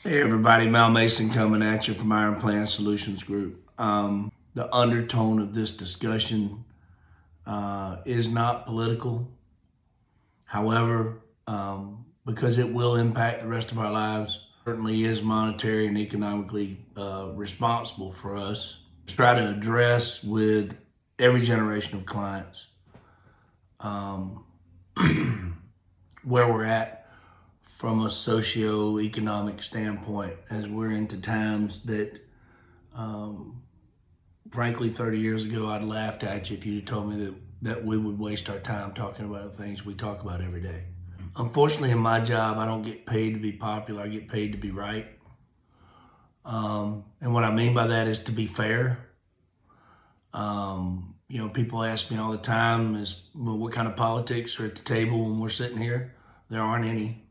Hey everybody, Mal Mason coming at you from Iron Plan Solutions Group. The undertone of this discussion is not political. However, because it will impact the rest of our lives, certainly is monetary and economically responsible for us. Try to address with every generation of clients where we're at from a socio-economic standpoint, as we're into times that, frankly, 30 years ago, I'd laughed at you if you told me that we would waste our time talking about the things we talk about every day. Unfortunately, in my job, I don't get paid to be popular. I get paid to be right. And what I mean by that is to be fair. People ask me all the time what kind of politics are at the table when we're sitting here. There aren't any.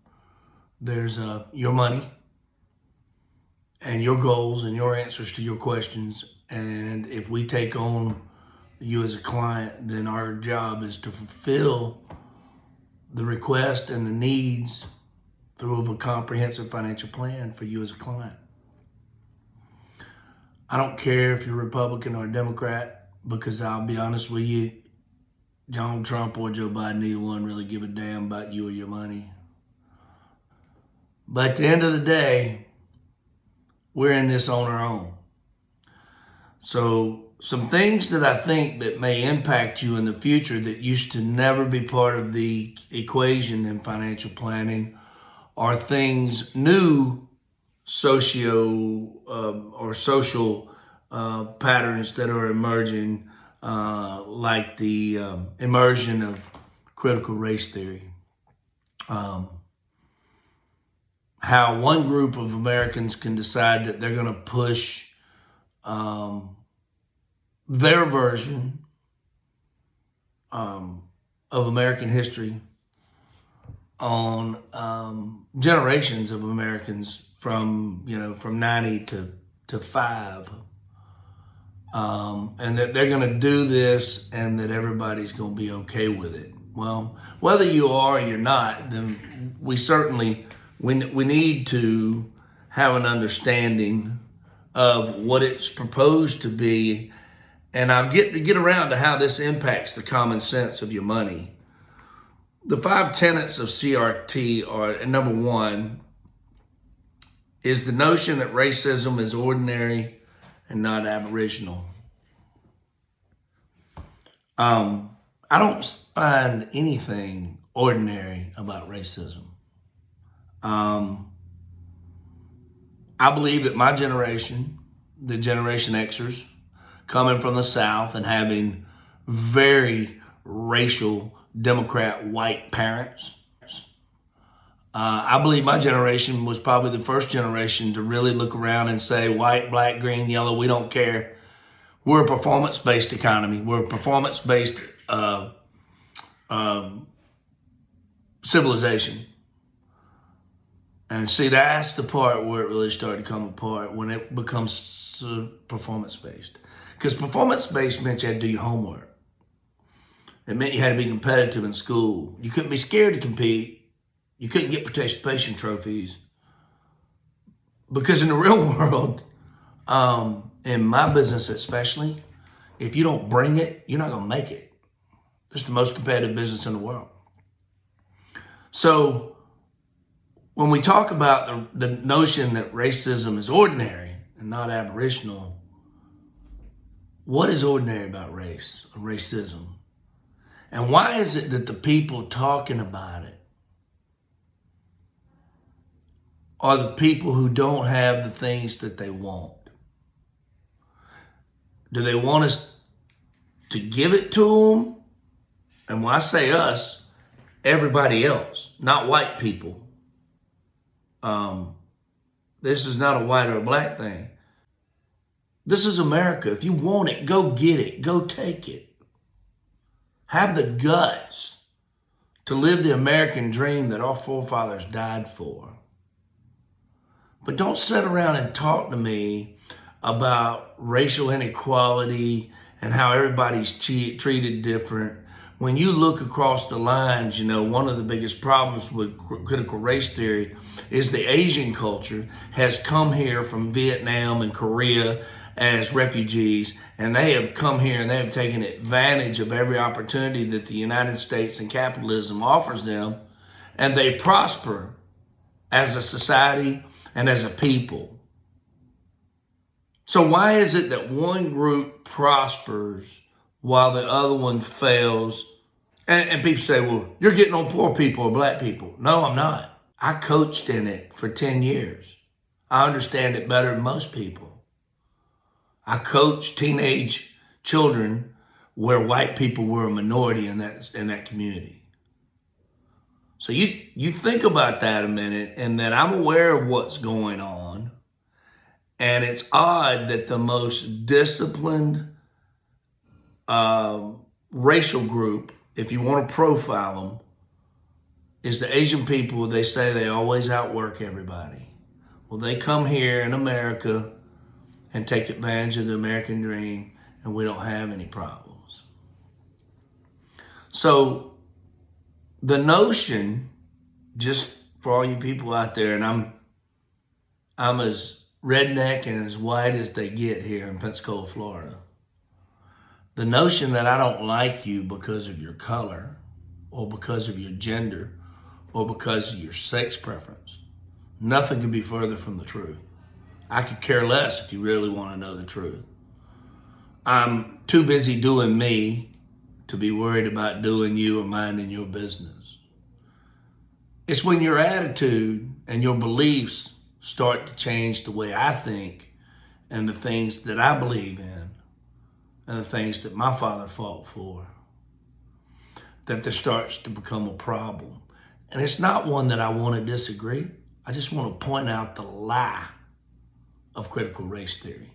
There's your money and your goals and your answers to your questions. And if we take on you as a client, then our job is to fulfill the request and the needs through a comprehensive financial plan for you as a client. I don't care if you're Republican or Democrat, because I'll be honest with you, Donald Trump or Joe Biden, neither one really give a damn about you or your money. But at the end of the day, we're in this on our own. So some things that I think that may impact you in the future that used to never be part of the equation in financial planning are things, new social patterns that are emerging, like the immersion of critical race theory. How one group of Americans can decide that they're going to push their version of American history on generations of Americans from 90 to 5, and that they're going to do this and that everybody's going to be okay with it. Well, whether you are or you're not, then we certainly we need to have an understanding of what it's proposed to be, and I'll get around to how this impacts the common sense of your money. The 5 tenets of CRT are, number one, is the notion that racism is ordinary and not aboriginal. I don't find anything ordinary about racism. I believe that my generation, the Generation Xers, coming from the South and having very racial Democrat white parents, I believe my generation was probably the first generation to really look around and say, white, black, green, yellow, we don't care. We're a performance-based economy. We're a performance-based civilization. And see, that's the part where it really started to come apart, when it becomes performance-based. Because performance-based meant you had to do your homework. It meant you had to be competitive in school. You couldn't be scared to compete. You couldn't get participation trophies. Because in the real world, in my business especially, if you don't bring it, you're not going to make it. It's the most competitive business in the world. So when we talk about the notion that racism is ordinary and not aboriginal, what is ordinary about race or racism? And why is it that the people talking about it are the people who don't have the things that they want? Do they want us to give it to them? And when I say us, everybody else, not white people. This is not a white or a black thing. This is America. If you want it, go get it. Go take it. Have the guts to live the American dream that our forefathers died for. But don't sit around and talk to me about racial inequality and how everybody's treated different when you look across the lines, one of the biggest problems with critical race theory is the Asian culture has come here from Vietnam and Korea as refugees, and they have come here and they have taken advantage of every opportunity that the United States and capitalism offers them, and they prosper as a society and as a people. So why is it that one group prospers while the other one fails? And people say, well, you're getting on poor people or black people. No, I'm not. I coached in it for 10 years. I understand it better than most people. I coached teenage children where white people were a minority in that community. So you think about that a minute, and that I'm aware of what's going on. And it's odd that the most disciplined racial group, if you want to profile them, is the Asian people. They say they always outwork everybody. Well, they come here in America and take advantage of the American dream, and we don't have any problems. So the notion, just for all you people out there, and I'm as redneck and as white as they get here in Pensacola, Florida. The notion that I don't like you because of your color or because of your gender or because of your sex preference, nothing could be further from the truth. I could care less if you really want to know the truth. I'm too busy doing me to be worried about doing you or minding your business. It's when your attitude and your beliefs start to change the way I think and the things that I believe in and the things that my father fought for, that there starts to become a problem. And it's not one that I want to disagree. I just want to point out the lie of critical race theory.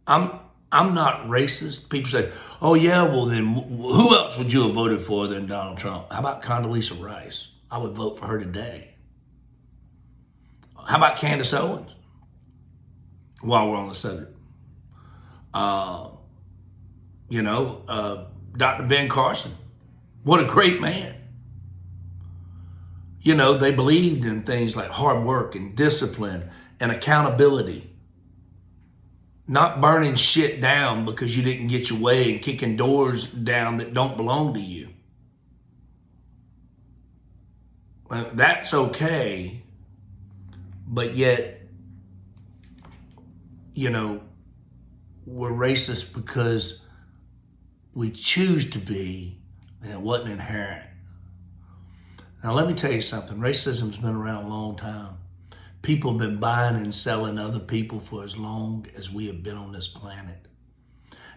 I'm not racist. People say, oh yeah, well then who else would you have voted for than Donald Trump? How about Condoleezza Rice? I would vote for her today. How about Candace Owens? While we're on the subject. Dr. Ben Carson. What a great man. They believed in things like hard work and discipline and accountability. Not burning shit down because you didn't get your way and kicking doors down that don't belong to you. Well, that's okay. But yet, we're racist because we choose to be, and it wasn't inherent. Now, let me tell you something. Racism's been around a long time. People have been buying and selling other people for as long as we have been on this planet.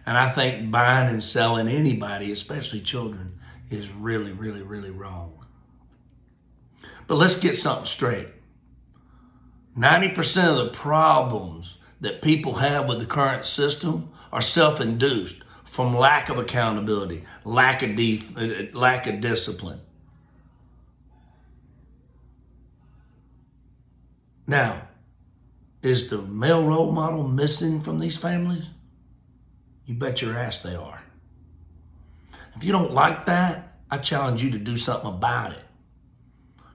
And I think buying and selling anybody, especially children, is really, really, really wrong. But let's get something straight. 90% of the problems that people have with the current system are self-induced from lack of accountability, lack of discipline. Now, is the male role model missing from these families? You bet your ass they are. If you don't like that, I challenge you to do something about it.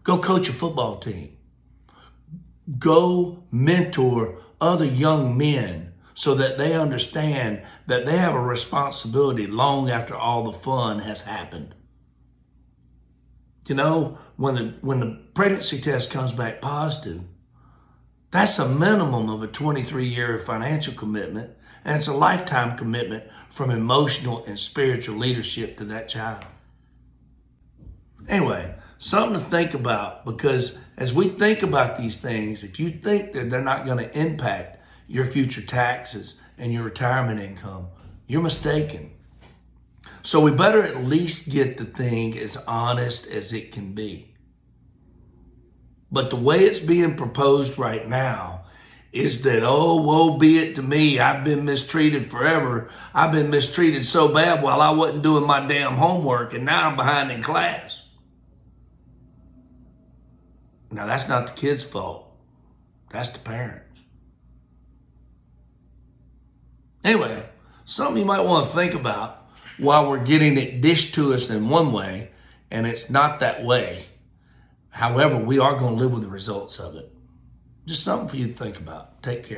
Go coach a football team. Go mentor other young men so that they understand that they have a responsibility long after all the fun has happened. When the pregnancy test comes back positive, that's a minimum of a 23-year financial commitment, and it's a lifetime commitment from emotional and spiritual leadership to that child. Anyway, something to think about, because as we think about these things, if you think that they're not going to impact your future taxes and your retirement income, you're mistaken. So we better at least get the thing as honest as it can be. But the way it's being proposed right now is that, oh, woe be it to me. I've been mistreated forever. I've been mistreated so bad while I wasn't doing my damn homework, and now I'm behind in class. Now, that's not the kid's fault. That's the parents. Anyway, something you might want to think about. while we're getting it dished to us in one way, and it's not that way. However, we are going to live with the results of it. Just something for you to think about. Take care.